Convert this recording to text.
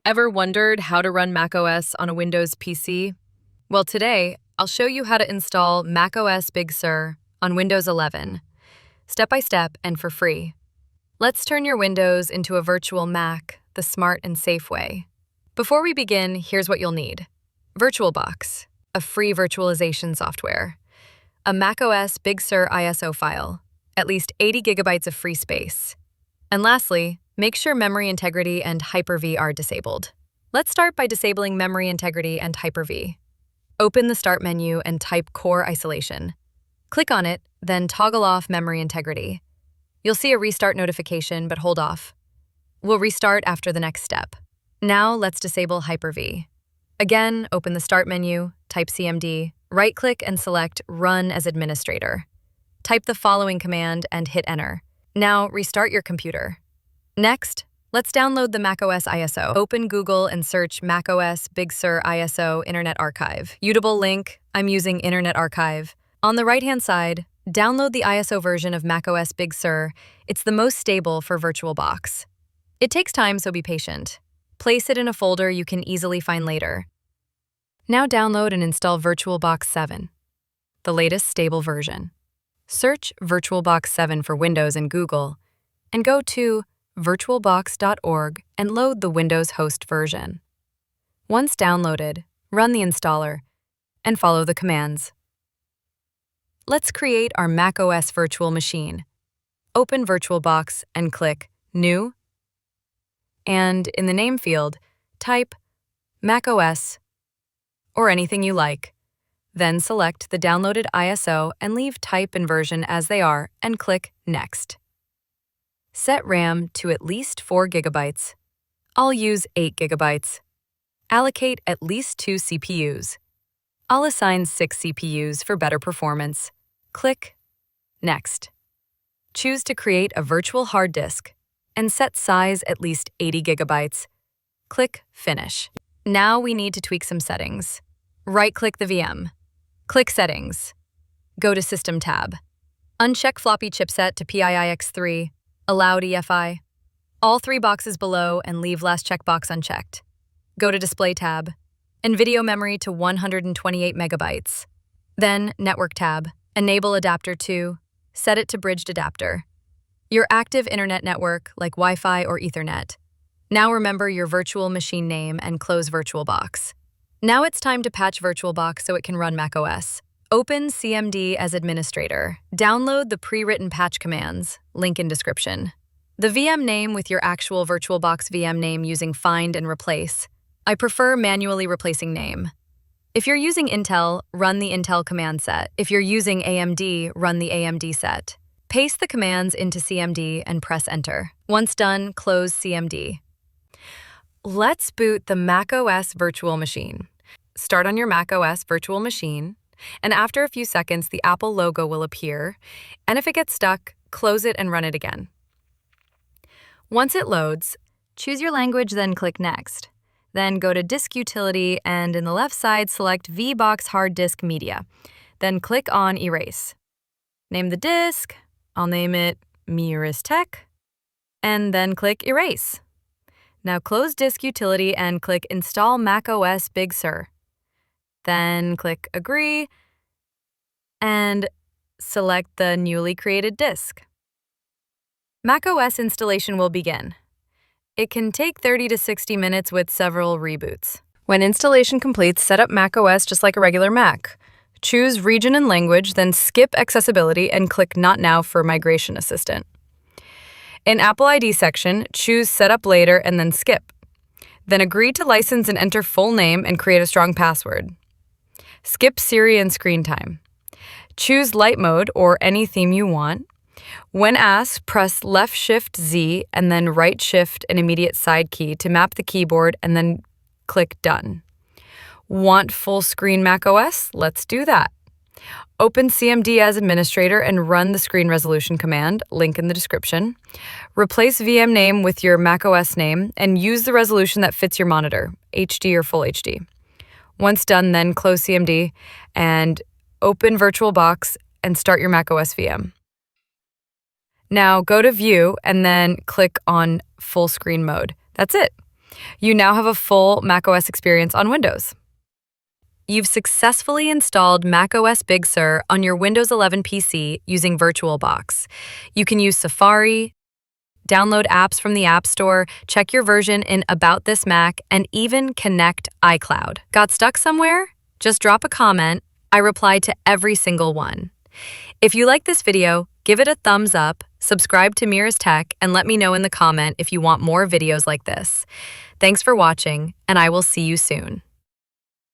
Ever wondered how to run macOS on a Windows PC? Well, today, I'll show you how to install macOS Big Sur on Windows 11, step by step and for free. Let's turn your Windows into a virtual Mac the smart and safe way. Before we begin, here's what you'll need. VirtualBox, a free virtualization software. A macOS Big Sur ISO file, at least 80 gigabytes of free space. And lastly, make sure memory integrity and Hyper-V are disabled. Let's start by disabling memory integrity and Hyper-V. Open the Start menu and type Core Isolation. Click on it, then toggle off memory integrity. You'll see a restart notification, but hold off. We'll restart after the next step. Now let's disable Hyper-V. Again, open the Start menu, type CMD, right-click and select Run as Administrator. Type the following command and hit Enter. Now restart your computer. Next, let's download the macOS ISO. Open Google and search macOS Big Sur ISO Internet Archive. Mutable link, I'm using Internet Archive. On the right-hand side, download the ISO version of macOS Big Sur. It's the most stable for VirtualBox. It takes time, so be patient. Place it in a folder you can easily find later. Now download and install VirtualBox 7, the latest stable version. Search VirtualBox 7 for Windows in Google, and go to virtualbox.org and load the Windows host version. Once downloaded, run the installer and follow the commands. Let's create our macOS virtual machine. Open VirtualBox and click New, and in the name field, type macOS or anything you like. Then select the downloaded ISO and leave type and version as they are and click Next. Set RAM to at least 4 gigabytes. I'll use 8 gigabytes. Allocate at least 2 CPUs. I'll assign 6 CPUs for better performance. Click Next. Choose to create a virtual hard disk and set size at least 80 gigabytes. Click Finish. Now we need to tweak some settings. Right-click the VM. Click Settings. Go to System tab. Uncheck Floppy Chipset to PII X3. Allowed EFI. All 3 boxes below and leave last checkbox unchecked. Go to Display tab and Video Memory to 128 megabytes. Then Network tab. Enable Adapter 2. Set it to Bridged Adapter. Your active internet network like Wi-Fi or Ethernet. Now remember your virtual machine name and close VirtualBox. Now it's time to patch VirtualBox so it can run macOS. Open CMD as administrator. Download the pre-written patch commands, link in description. The VM name with your actual VirtualBox VM name using find and replace. I prefer manually replacing name. If you're using Intel, run the Intel command set. If you're using AMD, run the AMD set. Paste the commands into CMD and press Enter. Once done, close CMD. Let's boot the macOS virtual machine. Start on your macOS virtual machine, and after a few seconds, the Apple logo will appear, and if it gets stuck, close it and run it again. Once it loads, choose your language, then click Next. Then go to Disk Utility, and in the left side, select VBox Hard Disk Media. Then click on Erase. Name the disk, I'll name it Meerriz Tech, and then click Erase. Now close Disk Utility and click Install macOS Big Sur. Then click Agree and select the newly created disk. macOS installation will begin. It can take 30 to 60 minutes with several reboots. When installation completes, set up macOS just like a regular Mac. Choose region and language, then skip accessibility and click Not Now for Migration Assistant. In Apple ID section, choose Setup Later and then skip. Then agree to license and enter full name and create a strong password. Skip Siri and screen time. Choose Light Mode or any theme you want. When asked, press Left-Shift-Z and then Right-Shift and immediate side key to map the keyboard and then click Done. Want full screen macOS? Let's do that. Open CMD as administrator and run the screen resolution command, link in the description. Replace VM name with your macOS name and use the resolution that fits your monitor, HD or Full HD. Once done, then close CMD and open VirtualBox and start your macOS VM. Now go to View and then click on Full Screen Mode. That's it. You now have a full macOS experience on Windows. You've successfully installed macOS Big Sur on your Windows 11 PC using VirtualBox. You can use Safari, download apps from the App Store, check your version in About This Mac, and even connect iCloud. Got stuck somewhere? Just drop a comment. I reply to every single one. If you like this video, give it a thumbs up, subscribe to Meerriz Tech, and let me know in the comment if you want more videos like this. Thanks for watching, and I will see you soon.